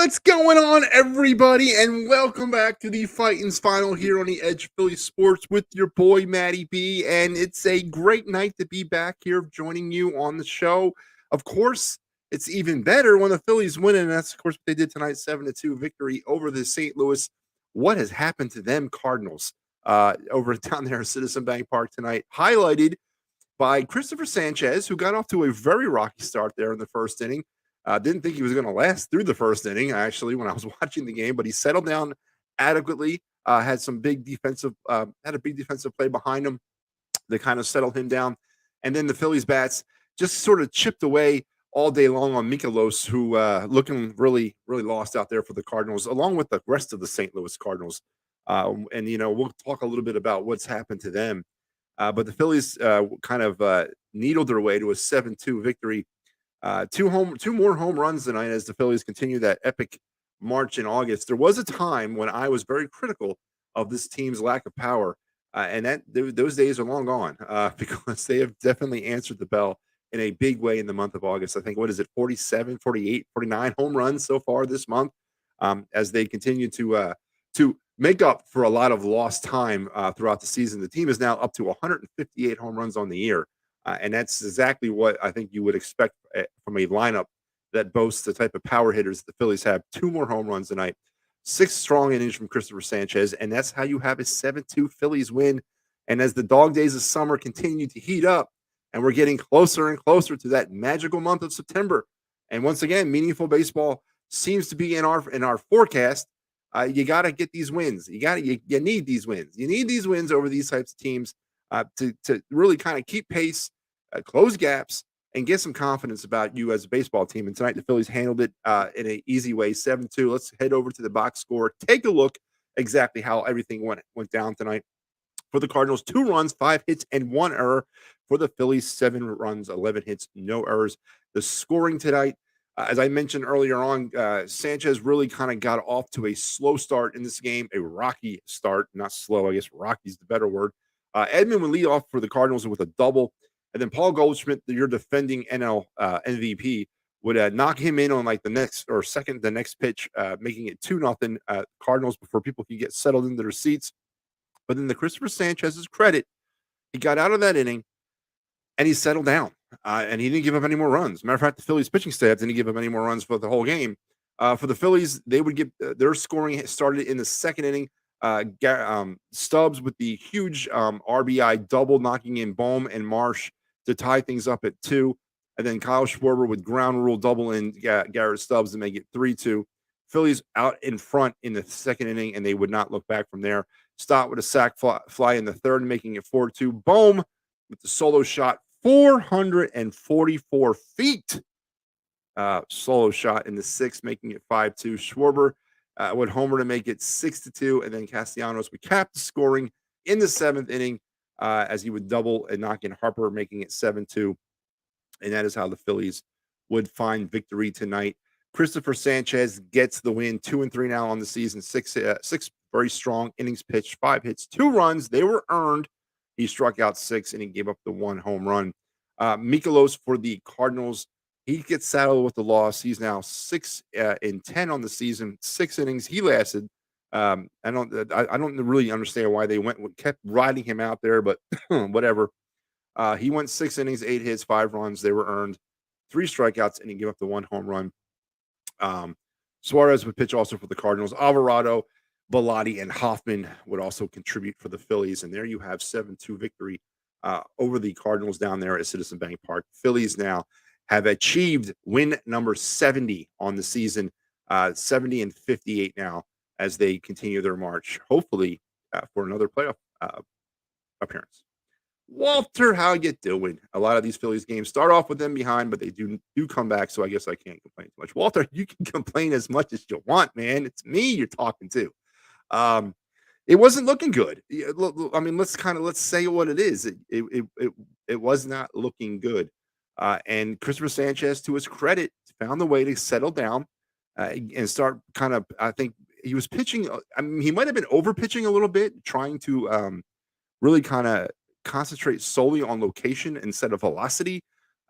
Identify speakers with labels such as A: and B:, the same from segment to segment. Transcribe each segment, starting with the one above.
A: What's going on, everybody? And welcome back to the Phightins Final here on the Edge Philly Sports with your boy Matty B. And it's a great night to be back here joining you on the show. Of course, it's even better when the Phillies win, and that's of course what they did tonight, 7-2 victory over the St. Louis. What has happened to them Cardinals over down there at Citizen Bank Park tonight? Highlighted by Christopher Sanchez, who got off to a very rocky start there in the first inning. Didn't think he was going to last through the first inning, actually, when I was watching the game, but he settled down adequately. Had some big defensive, had a big defensive play behind him that kind of settled him down. And then the Phillies bats just sort of chipped away all day long on Mikolas, who looking really, really lost out there for the Cardinals, along with the rest of the St. Louis Cardinals. And we'll talk a little bit about what's happened to them. But the Phillies kind of needled their way to a 7-2 victory. Two more home runs tonight as the Phillies continue that epic march in August. There was a time when I was very critical of this team's lack of power, and those days are long gone because they have definitely answered the bell in a big way in the month of August. I think, what is it, 47, 48, 49 home runs so far this month, as they continue to make up for a lot of lost time throughout the season. The team is now up to 158 home runs on the year. And that's exactly what I think you would expect from a lineup that boasts the type of power hitters the Phillies have. Two more home runs tonight, 6 strong innings from Christopher Sanchez, and that's how you have a 7-2 Phillies win. And as the dog days of summer continue to heat up, and we're getting closer and closer to that magical month of September, and once again, meaningful baseball seems to be in our forecast. You got to get these wins. You need these wins. You need these wins over these types of teams to really kind of keep pace, close gaps, and get some confidence about you as a baseball team. And tonight, the Phillies handled it in an easy way, 7-2. Let's head over to the box score. Take a look exactly how everything went down tonight. For the Cardinals, 2 runs, 5 hits, and 1 error. For the Phillies, 7 runs, 11 hits, no errors. The scoring tonight, as I mentioned earlier on, Sanchez really kind of got off to a slow start in this game, a rocky start, not slow. I guess rocky is the better word. Edman would lead off for the Cardinals with a double. And then Paul Goldschmidt, your defending NL MVP, would knock him in on like the next pitch, making it 2-0 Cardinals before people could get settled into their seats. But then, the Christopher Sanchez's credit, he got out of that inning and he settled down, and he didn't give up any more runs. Matter of fact, the Phillies pitching staff didn't give up any more runs for the whole game. For the Phillies, they would get their scoring started in the second inning. Stubbs with the huge RBI double, knocking in Bohm and Marsh to tie things up at 2. And then Kyle Schwarber with ground rule double in Garrett Stubbs to make it 3-2. Phillies out in front in the second inning, and they would not look back from there. Stott with a sac fly in the third, making it 4-2. Bohm with the solo shot, 444 feet. Solo shot in the sixth, making it 5-2. Schwarber would homer to make it 6-2, and then Castellanos would cap the scoring in the seventh inning as he would double and knock in Harper, making it 7-2. And that is how the Phillies would find victory tonight. Christopher Sanchez gets the win, 2-3 now on the season, six very strong innings pitched, 5 hits, 2 runs. They were earned. He struck out 6, and he gave up the 1 home run. Mikolas for the Cardinals, he gets saddled with the loss. He's now 6-10 on the season, 6 innings. He lasted. I don't really understand why they kept riding him out there, but whatever. He went 6 innings, 8 hits, 5 runs. They were earned, 3 strikeouts, and he gave up the 1 home run. Suarez would pitch also for the Cardinals. Alvarado, Bellotti, and Hoffman would also contribute for the Phillies. And there you have 7-2 victory over the Cardinals down there at Citizen Bank Park. Phillies now have achieved win number 70 on the season, 70-58 now as they continue their march, hopefully for another playoff appearance. Walter, how you doing? A lot of these Phillies games start off with them behind, but they do come back, so I guess I can't complain too much. Walter, you can complain as much as you want, man. It's me you're talking to. It wasn't looking good. I mean, let's say what it is. It was not looking good. And Christopher Sanchez, to his credit, found the way to settle down and start kind of, I think he was pitching. I mean, he might have been over pitching a little bit, trying to really kind of concentrate solely on location instead of velocity.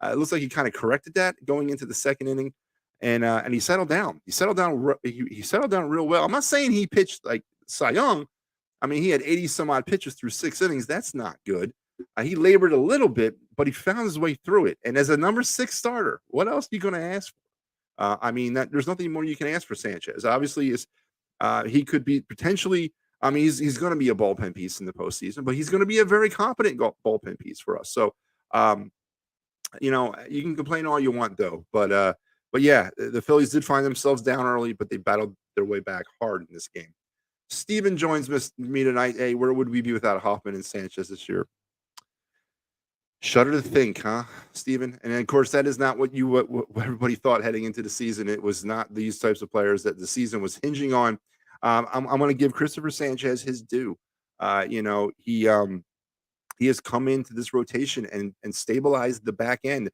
A: It looks like he kind of corrected that going into the second inning. and he settled down. He settled down real well. I'm not saying he pitched like Cy Young. I mean, he had 80 some odd pitches through 6 innings. That's not good. He labored a little bit, but he found his way through it. And as a number 6 starter, what else are you going to ask for? I mean, there's nothing more you can ask for Sanchez. Obviously, is he could be potentially. I mean, he's going to be a bullpen piece in the postseason, but he's going to be a very competent bullpen piece for us. So, um, you can complain all you want though, but yeah, the Phillies did find themselves down early, but they battled their way back hard in this game. Steven joins me tonight. Hey, where would we be without Hoffman and Sanchez this year? Shudder to think, huh, Steven? And of course, that is not what everybody thought heading into the season. It was not these types of players that the season was hinging on. I'm going to give Christopher Sanchez his due. He has come into this rotation and stabilized the back end.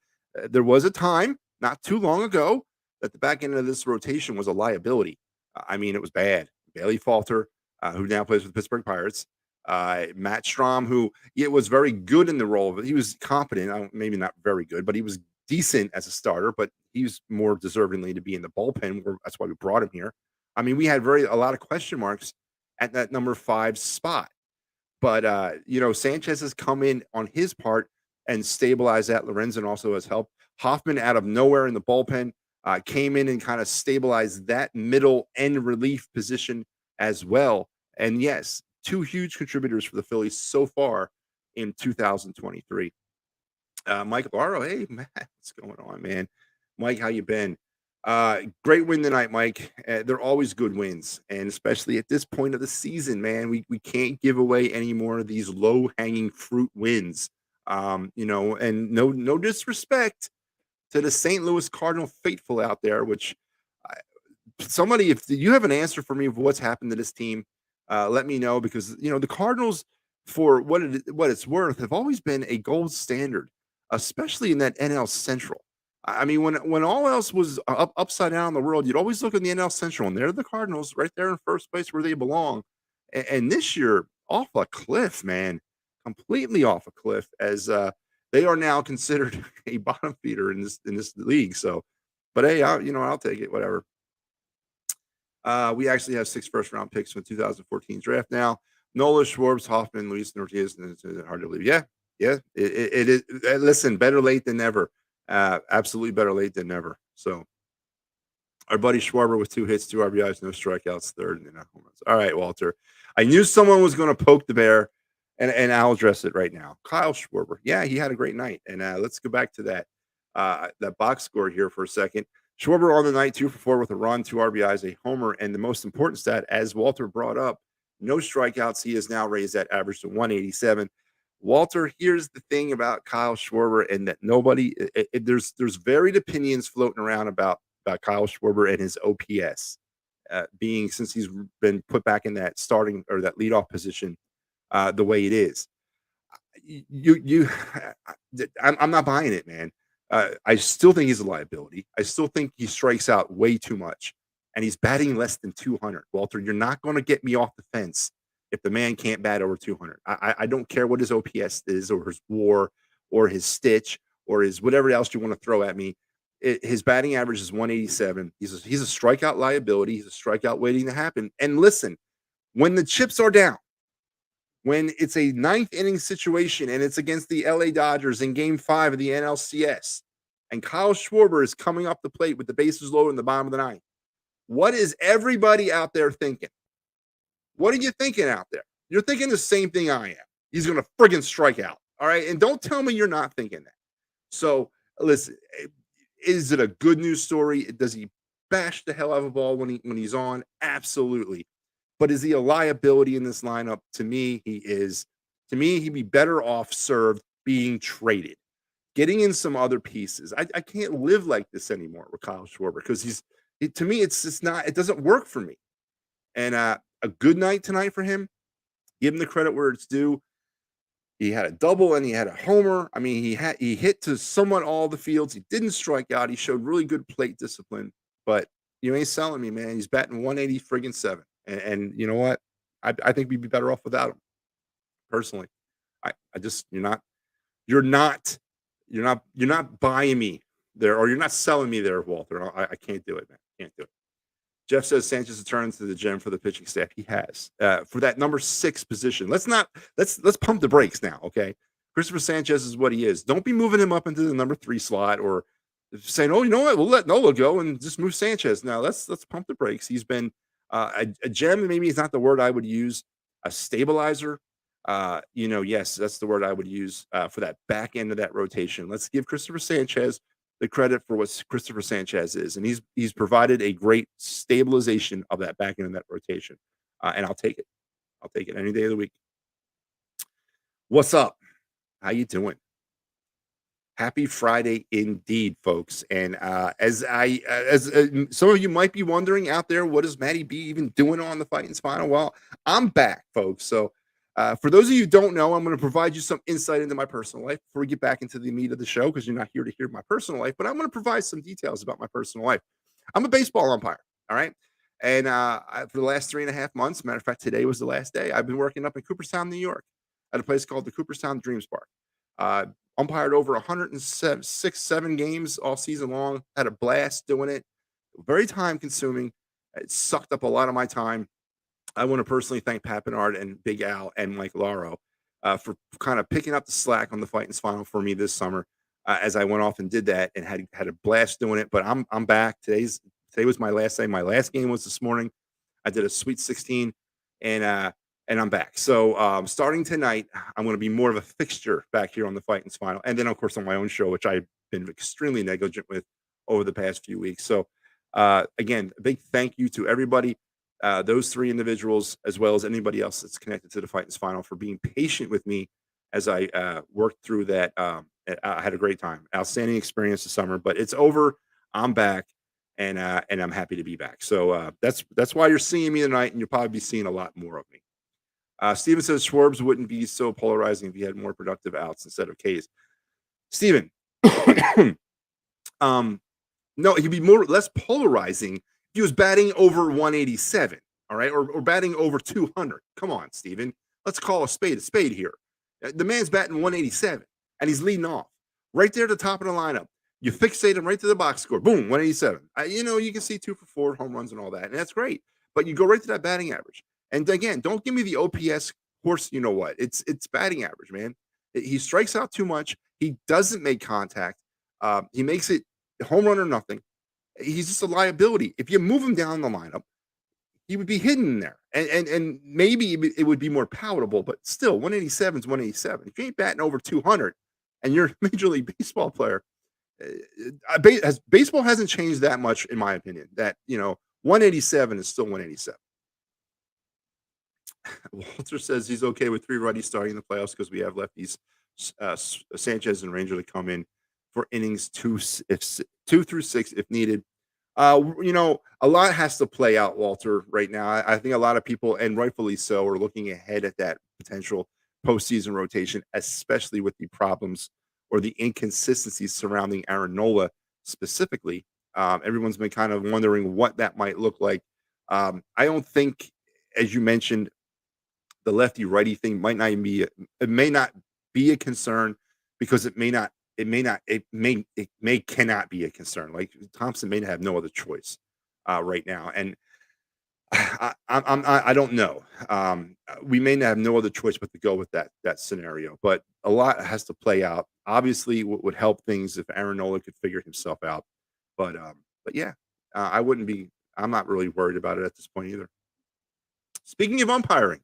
A: There was a time not too long ago that the back end of this rotation was a liability. I mean, it was bad. Bailey Falter, who now plays with the Pittsburgh Pirates, Matt Strom, who was very good in the role, but he was competent. Maybe not very good, but he was decent as a starter. But he's more deservingly to be in the bullpen. That's why we brought him here. I mean, we had a lot of question marks at that number 5 spot. But Sanchez has come in on his part and stabilized that. Lorenzen also has helped. Hoffman out of nowhere in the bullpen came in and kind of stabilized that middle end relief position as well. And yes, 2 huge contributors for the Phillies so far in 2023. Mike Barrow, hey Matt, what's going on, man? Mike, how you been? Great win tonight, Mike. They're always good wins, and especially at this point of the season, man, we can't give away any more of these low hanging fruit wins. And no disrespect to the St. Louis Cardinal faithful out there, which somebody, if you have an answer for me of what's happened to this team, let me know, because the Cardinals, for what it's worth, have always been a gold standard, especially in that NL Central. I mean, when all else was upside down in the world, you'd always look in the NL Central, and they're the Cardinals right there in first place where they belong. And this year, off a cliff, man, completely off a cliff, as they are now considered a bottom feeder in this league. So, but hey, I'll take it, whatever. We actually have 6 first-round picks from the 2014 draft now. Nola, Schwartz, Hoffman, Luis Ortiz, and it's hard to believe. Yeah. It is. Listen, better late than never. Absolutely better late than never. So, our buddy Schwarber with 2 hits, 2 RBIs, no strikeouts, third, and home runs. All right, Walter. I knew someone was going to poke the bear, and I'll address it right now. Kyle Schwarber. Yeah, he had a great night. And let's go back to that box score here for a second. Schwarber on the night, 2 for 4 with a run, 2 RBIs, a homer, and the most important stat, as Walter brought up, no strikeouts. He has now raised that average to 187. Walter, here's the thing about Kyle Schwarber, and that there's varied opinions floating around about Kyle Schwarber and his OPS, being, since he's been put back in that starting or that leadoff position the way it is. I'm not buying it, man. I still think he's a liability. I still think he strikes out way too much, and he's batting less than 200. Walter, you're not going to get me off the fence if the man can't bat over 200. I don't care what his OPS is, or his WAR, or his stitch, or his whatever else you want to throw at me. His batting average is 187. He's a strikeout liability. He's a strikeout waiting to happen. And listen, when the chips are down, when it's a 9th inning situation and it's against the LA Dodgers in Game 5 of the NLCS, and Kyle Schwarber is coming up the plate with the bases loaded in the bottom of the 9th, what is everybody out there thinking? What are you thinking out there? You're thinking the same thing I am. He's going to friggin' strike out. All right. And don't tell me you're not thinking that. So listen, is it a good news story? Does he bash the hell out of a ball when he's on? Absolutely. But is he a liability in this lineup? To me, he is. To me, he'd be better off served being traded, getting in some other pieces. I can't live like this anymore with Kyle Schwarber, because to me, it's just not, it doesn't work for me. And a good night tonight for him. Give him the credit where it's due. He had a double and he had a homer. I mean, he hit to somewhat all the fields. He didn't strike out. He showed really good plate discipline. But you ain't selling me, man. He's batting 180-7. And you know what? I think we'd be better off without him. Personally, I just you're not buying me there, or you're not selling me there, Walter. I can't do it, man. Can't do it. Jeff says Sanchez returns to the gym for the pitching staff. He has for that number 6 position. Let's pump the brakes now, okay? Christopher Sanchez is what he is. Don't be moving him up into the number 3 slot or saying, "Oh, you know what? We'll let Nola go and just move Sanchez." Now let's pump the brakes. He's been a gem. Maybe is not the word I would use. A stabilizer. Yes, that's the word I would use for that back end of that rotation. Let's give Christopher Sanchez the credit for what Christopher Sanchez is, and he's provided a great stabilization of that back end of that rotation, and I'll take it. I'll take it any day of the week. What's up? How you doing? Happy Friday indeed, folks. And as some of you might be wondering out there, what is Matty B even doing on the Phightins Final? Well, I'm back, folks. So for those of you who don't know, I'm going to provide you some insight into my personal life before we get back into the meat of the show, because you're not here to hear my personal life, but I'm going to provide some details about my personal life. I'm a baseball umpire, all right? And for the last 3.5 months, matter of fact, today was the last day, I've been working up in Cooperstown, New York, at a place called the Cooperstown Dreams Park. Umpired over 107 games all season long. Had a blast doing it. Very time consuming. It sucked up a lot of my time. I want to personally thank Pat Bernard and Big Al and Mike Laro for kind of picking up the slack on the Phightins Final for me this summer as I went off and did that and had a blast doing it. But I'm back. Today was my last day. My last game was this morning. I did a Sweet 16 and I'm back. So starting tonight, I'm going to be more of a fixture back here on the Phightins Final, and then of course on my own show, which I've been extremely negligent with over the past few weeks. So again, a big thank you to everybody, those 3 individuals, as well as anybody else that's connected to the Phightins Final, for being patient with me as I worked through that. I had a great time, outstanding experience this summer, but it's over. I'm back. And I'm happy to be back. So that's why you're seeing me tonight, and you'll probably be seeing a lot more of me. Steven says Schwarbs wouldn't be so polarizing if he had more productive outs instead of Ks. Steven, no, he'd be less polarizing if he was batting over 187, all right, or batting over 200. Come on, Steven. Let's call a spade here. The man's batting 187, and he's leading off right there at the top of the lineup. You fixate him right to the box score. Boom, 187. You can see 2 for 4 home runs and all that, and that's great. But you go right to that batting average. And again, don't give me the OPS horse. You know what? It's batting average, man. He strikes out too much. He doesn't make contact. He makes it home run or nothing. He's just a liability. If you move him down the lineup, he would be hidden there, and maybe it would be more palatable. But still, 187 is 187. If you ain't batting over 200, and you're a Major League Baseball player, baseball hasn't changed that much, in my opinion. That 187 is still 187. Walter says he's okay with 3 righties starting in the playoffs because we have lefties, Sanchez and Ranger, to come in for innings 2 through 6 if needed. A lot has to play out, Walter, right now. I think a lot of people, and rightfully so, are looking ahead at that potential postseason rotation, especially with the problems or the inconsistencies surrounding Aaron Nola specifically. Everyone's been kind of wondering what that might look like. I don't think, as you mentioned, the lefty righty thing may not be a concern, because it may cannot be a concern. Like, Thompson may have no other choice right now, and I don't know. We may have no other choice but to go with that scenario. But a lot has to play out. Obviously, what would help things if Aaron Nola could figure himself out. But yeah, I'm not really worried about it at this point either. Speaking of umpiring,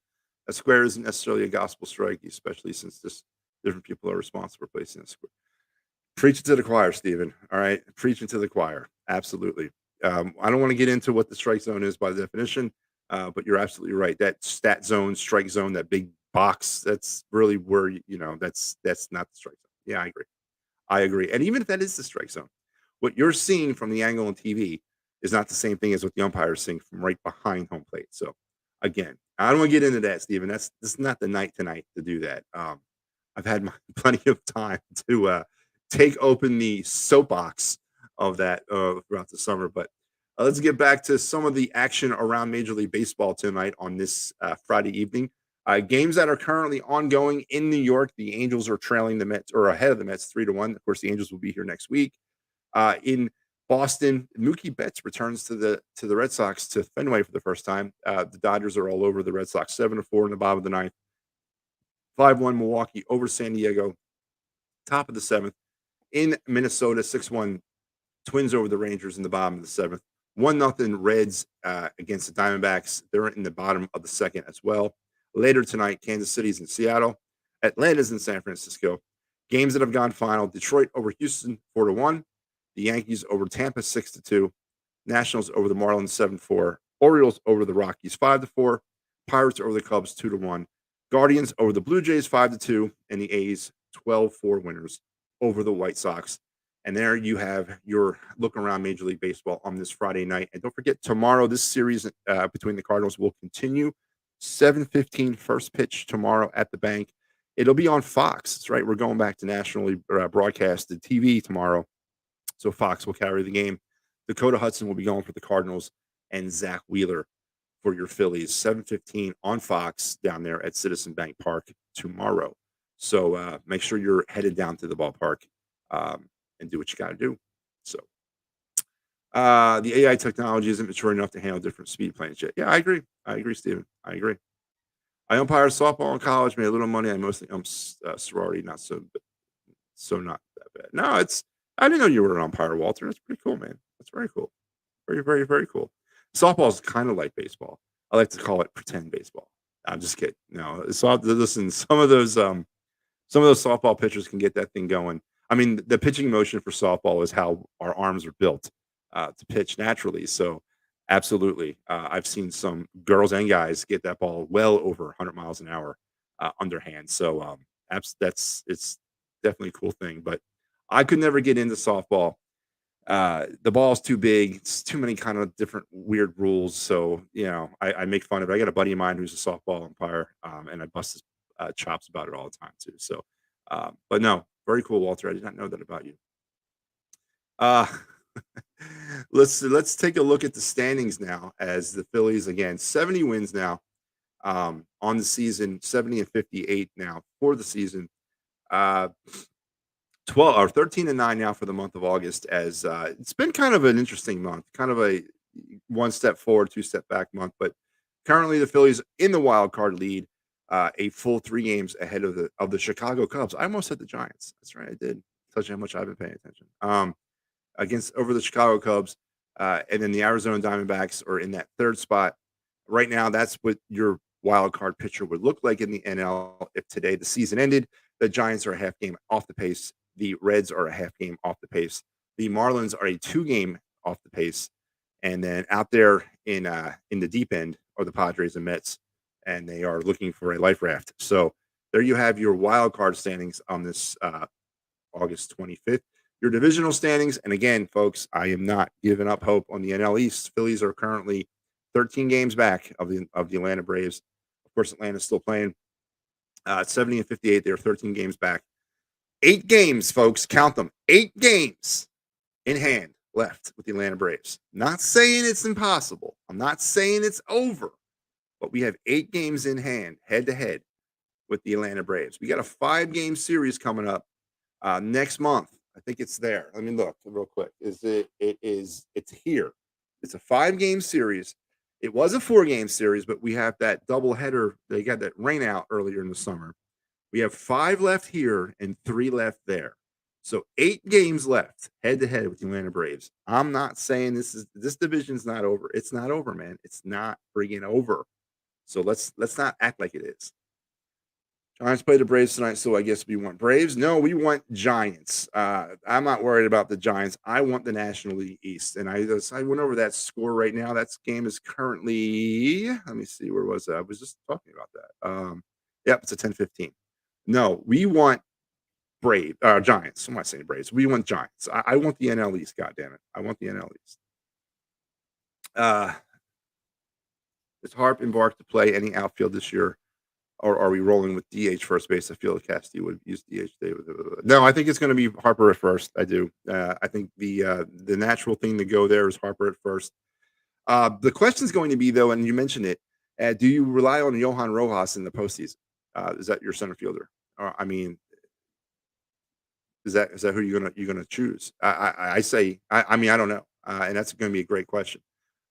A: a square isn't necessarily a gospel strike, especially since different people are responsible for placing a square. Preaching to the choir, Stephen. All right, preaching to the choir. Absolutely. I don't want to get into what the strike zone is by definition, but you're absolutely right. That stat zone, strike zone, that big box, that's really where that's not the strike zone. Yeah, I agree. And even if that is the strike zone, what you're seeing from the angle on TV is not the same thing as what the umpire is seeing from right behind home plate. So again, I don't want to get into that, Stephen. This is not the night tonight to do that. I've had plenty of time to take open the soapbox of that throughout the summer. But let's get back to some of the action around Major League Baseball tonight on this Friday evening. Games that are currently ongoing in New York. The Angels are trailing the Mets, or ahead of the Mets, 3-1. Of course, the Angels will be here next week. In Boston, Mookie Betts returns to the Red Sox to Fenway for the first time. The Dodgers are all over the Red Sox, 7-4 in the bottom of the ninth. 5-1 Milwaukee over San Diego, top of the seventh. In Minnesota, 6-1 Twins over the Rangers in the bottom of the seventh. 1-0 Reds against the Diamondbacks. They're in the bottom of the second as well. Later tonight, Kansas City's in Seattle. Atlanta's in San Francisco. Games that have gone final: Detroit over Houston 4-1. The Yankees over Tampa 6-2. Nationals over the Marlins 7-4. Orioles over the Rockies 5-4. Pirates over the Cubs 2-1. Guardians over the Blue Jays 5-2. And the A's 12-4 winners over the White Sox. And there you have your look around Major League Baseball on this Friday night. And don't forget, tomorrow, this series between the Cardinals will continue. 7:15 first pitch tomorrow at the bank. It'll be on Fox. That's right. We're going back to nationally broadcasted TV tomorrow. So Fox will carry the game. Dakota Hudson will be going for the Cardinals, and Zach Wheeler for your Phillies. 7:15 on Fox down there at Citizen Bank Park tomorrow. So make sure you're headed down to the ballpark and do what you got to do. So the AI technology isn't mature enough to handle different speed planes yet. Yeah, I agree. I agree, Steven. I agree. I umpired softball in college, made a little money. I mostly sorority, not so not that bad. No, I didn't know you were an umpire, Walter. That's pretty cool, man. That's very cool. Very, very, very cool. Softball is kind of like baseball. I like to call it pretend baseball. I'm just kidding. No, listen, some of those softball pitchers can get that thing going. I mean, the pitching motion for softball is how our arms are built to pitch naturally. So, absolutely, I've seen some girls and guys get that ball well over 100 miles an hour underhand. So, it's definitely a cool thing. But I could never get into softball. The ball's too big. It's too many kind of different weird rules. So, I make fun of it. I got a buddy of mine who's a softball umpire, and I bust his chops about it all the time too. So, but no, very cool, Walter. I did not know that about you. Uh, let's take a look at the standings now. As the Phillies, again, 70 wins now on the season, 70 and 58 now for the season. 12 or 13-9 now for the month of August, as it's been kind of an interesting month, kind of a one step forward, two step back month. But currently, the Phillies in the wild card lead, a full 3 games ahead of the Chicago Cubs. I almost said the Giants. That's right, I did. Tells you how much I've been paying attention. Against over the Chicago Cubs, and then the Arizona Diamondbacks are in that third spot right now. That's what your wild card pitcher would look like in the NL if today the season ended. The Giants are a half game off the pace. The Reds are a half game off the pace. The Marlins are a 2-game off the pace. And then out there in the deep end are the Padres and Mets, and they are looking for a life raft. So there you have your wild card standings on this August 25th. Your divisional standings, and again, folks, I am not giving up hope on the NL East. Phillies are currently 13 games back of the Atlanta Braves. Of course, Atlanta's still playing. 70 and 58, they're 13 games back. 8 games, folks, count them. 8 games in hand left with the Atlanta Braves. Not saying it's impossible. I'm not saying it's over, but we have 8 games in hand, head to head with the Atlanta Braves. We got a 5-game series coming up next month. I think it's there. Let me look real quick. It's here. It's a 5-game series. It was a 4-game series, but we have that double header. They got that rain out earlier in the summer. We have 5 left here and 3 left there. So 8 games left head to head with the Atlanta Braves. I'm not saying this division's not over. It's not over, man. It's not friggin' over. So let's not act like it is. Giants play the Braves tonight, so I guess we want Braves. No, we want Giants. I'm not worried about the Giants. I want the National League East, and I went over that score right now. That game is currently. Let me see, where was that? I was just talking about that. Yep, it's a 10-15. No, we want Giants. I'm not saying Braves. We want Giants. I want the NL East. God damn it, I want the NL East. Is Harp embarked to play any outfield this year? Or are we rolling with DH first base? I feel like Castillo would use DH. No, I think it's going to be Harper at first. I do. I think the natural thing to go there is Harper at first. The question is going to be, though, and you mentioned it, do you rely on Johan Rojas in the postseason? Is that your center fielder? I mean, Is that who you're gonna choose? I say I mean I don't know, and that's going to be a great question.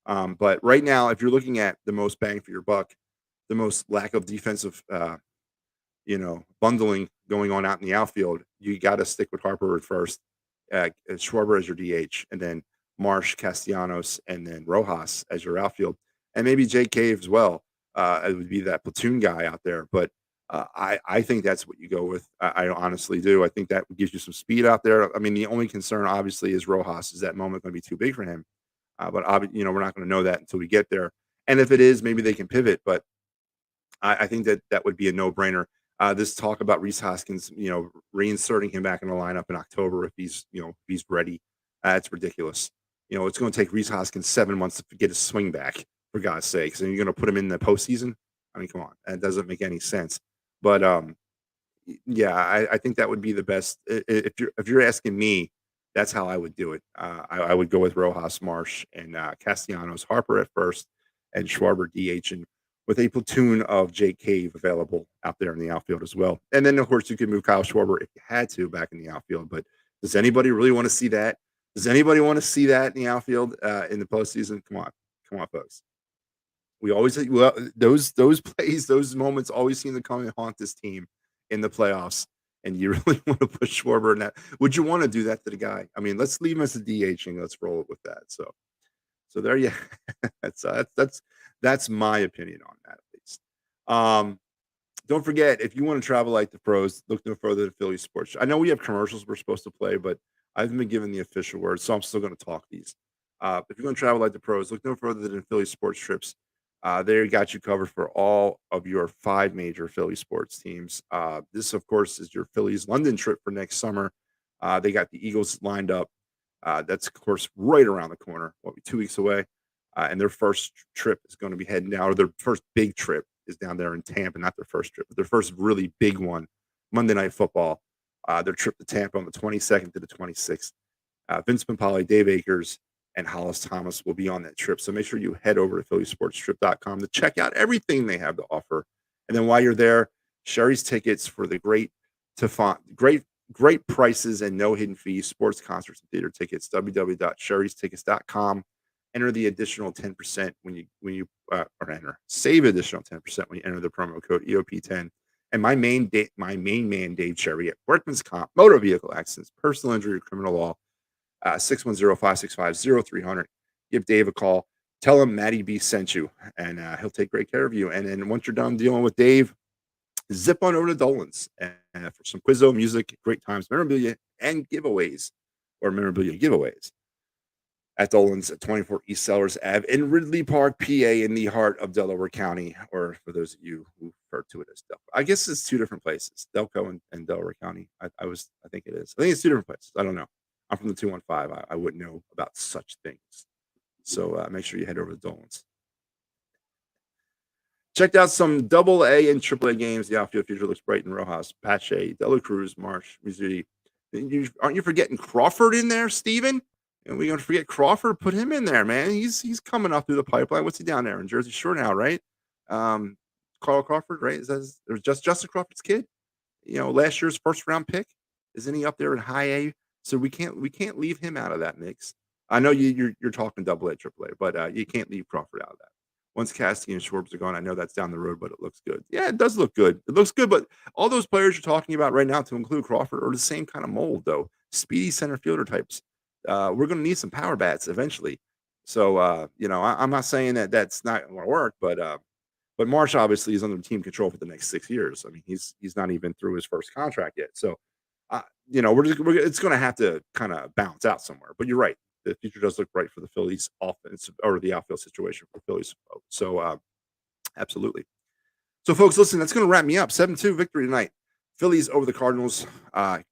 A: But right now, if you're looking at the most bang for your buck, the most lack of defensive bundling going on out in the outfield, you got to stick with Harper at first, Schwarber as your DH, and then Marsh, Castellanos, and then Rojas as your outfield, and maybe Jay Cave as well. It would be that platoon guy out there, but I think that's what you go with. I honestly do. I think that gives you some speed out there. I mean, the only concern obviously is Rojas. Is that moment going to be too big for him? But we're not going to know that until we get there. And if it is, maybe they can pivot. But I think that would be a no-brainer. This talk about Reese Hoskins, reinserting him back in the lineup in October if he's ready, it's ridiculous. It's going to take Reese Hoskins 7 months to get his swing back, for God's sakes, and you're going to put him in the postseason. I mean, come on, that doesn't make any sense. But yeah, I think that would be the best. If you're asking me, that's how I would do it. I would go with Rojas, Marsh, and Castellanos, Harper at first, and Schwarber DH, and with a platoon of Jake Cave available out there in the outfield as well. And then, of course, you could move Kyle Schwarber if you had to back in the outfield. But does anybody really want to see that? Does anybody want to see that in the outfield in the postseason? Come on, folks. We always those plays, those moments always seem to come and haunt this team in the playoffs. And you really want to put Schwarber in that. Would you want to do that to the guy? I mean, let's leave him as a DH and let's roll it with that. So there you that's my opinion on that at least. Um, don't forget, if you want to travel like the pros, look no further than Philly Sports. I know we have commercials we're supposed to play, but I haven't been given the official word, so I'm still going to talk these. If you're going to travel like the pros, look no further than Philly Sports Trips. They got you covered for all of your 5 major Philly sports teams. This, of course, is your Phillies London trip for next summer. They got the Eagles lined up. That's, of course, right around the corner, 2 weeks away. And their first trip is going to be heading down, or their first big trip is down there in Tampa, not their first trip, but their first really big one, Monday Night Football. Their trip to Tampa on the 22nd to the 26th. Vince Papale, Dave Akers, and Hollis Thomas will be on that trip. So make sure you head over to phillysportstrip.com to check out everything they have to offer. And then while you're there, Sherry's tickets for the great prices and no hidden fees, sports, concerts, and theater tickets, www.sherrystickets.com. Enter the additional 10% save additional 10% when you enter the promo code EOP10. And my main man, Dave Cherry, at Workman's Comp, motor vehicle accidents, personal injury, criminal law, 610-565-0300. Give Dave a call. Tell him Matty B sent you, and he'll take great care of you. And then once you're done dealing with Dave, zip on over to Dolan's and for some Quizzo music, great times, memorabilia, and giveaways, at Dolan's at 24 East Sellers Ave in Ridley Park, PA, in the heart of Delaware County, or for those of you who refer to it as Delco. I guess it's 2 different places, Delco and Delaware County. I think it is. I think it's 2 different places. I don't know. I'm from the 215. I wouldn't know about such things. So make sure you head over to Dolan's. Checked out some AA and AAA games. The outfield future looks bright in Rojas, Pache, Dela Cruz, Marsh, Mizzouti. Aren't you forgetting Crawford in there, Steven? And we're going to forget Crawford. Put him in there, man. He's coming up through the pipeline. What's he down there in Jersey Shore now, right? Carl Crawford, right? Is that Justin Crawford's kid? Last year's first round pick. Isn't he up there in high A? So we can't leave him out of that mix. I know you're talking AA, AAA, but you can't leave Crawford out of that. Once Casty and Schwartz are gone, I know that's down the road, but it looks good. Yeah, it does look good. It looks good, but all those players you're talking about right now, to include Crawford, are the same kind of mold, though. Speedy center fielder types. We're going to need some power bats eventually. So, I'm not saying that that's not going to work, but Marsh obviously is under team control for the next 6 years. I mean, he's not even through his first contract yet. So, it's going to have to kind of balance out somewhere. But you're right. The future does look bright for the Phillies offense, or the outfield situation for Phillies. So, absolutely. So, folks, listen, that's going to wrap me up. 7-2 victory tonight. Phillies over the Cardinals,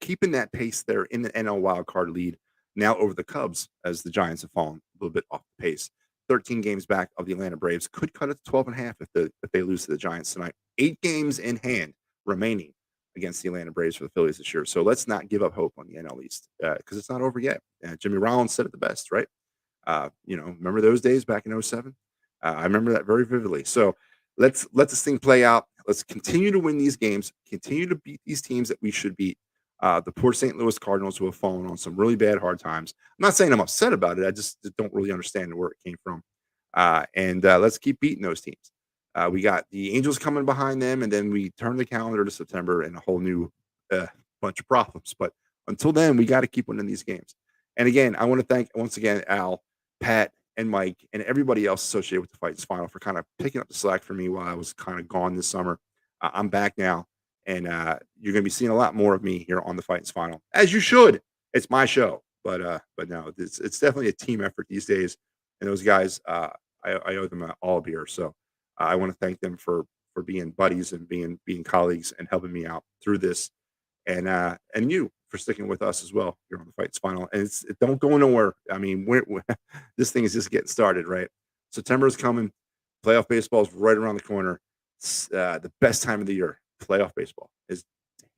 A: keeping that pace there in the NL wildcard lead. Now over the Cubs, as the Giants have fallen a little bit off the pace. 13 games back of the Atlanta Braves. Could cut it to 12.5 if they lose to the Giants tonight. 8 games in hand remaining against the Atlanta Braves for the Phillies this year. So let's not give up hope on the NL East, because it's not over yet. Jimmy Rollins said it the best, right? Remember those days back in 07? I remember that very vividly. So let's let this thing play out. Let's continue to win these games, continue to beat these teams that we should beat. The poor St. Louis Cardinals, who have fallen on some really bad hard times. I'm not saying I'm upset about it. I just don't really understand where it came from. And let's keep beating those teams. We got the Angels coming behind them, and then we turn the calendar to September and a whole new bunch of problems. But until then, we got to keep winning these games. And again, I want to thank once again Al, Pat, and Mike, and everybody else associated with the Phightins Final for kind of picking up the slack for me while I was kind of gone this summer. I'm back now, and you're going to be seeing a lot more of me here on the Phightins Final, as you should. It's my show, but no, it's definitely a team effort these days. And those guys, I owe them all a beer. So I want to thank them for being buddies and being colleagues and helping me out through this, and you for sticking with us as well here on the Phightins Final. And it don't go nowhere. I mean, this thing is just getting started, right? September is coming. Playoff baseball is right around the corner. It's the best time of the year. Playoff baseball is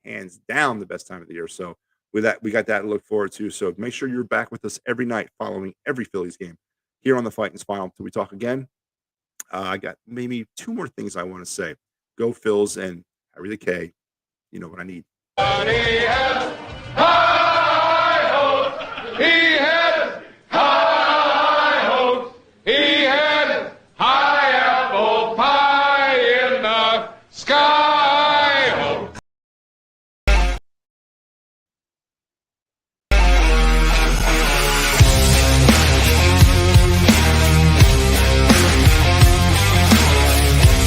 A: hands down the best time of the year. So with that, we got that to look forward to. So make sure you're back with us every night following every Phillies game here on the Phightins Final. Until we talk again, I got maybe two more things I want to say. Go Phils, and Harry the K. You know what I need.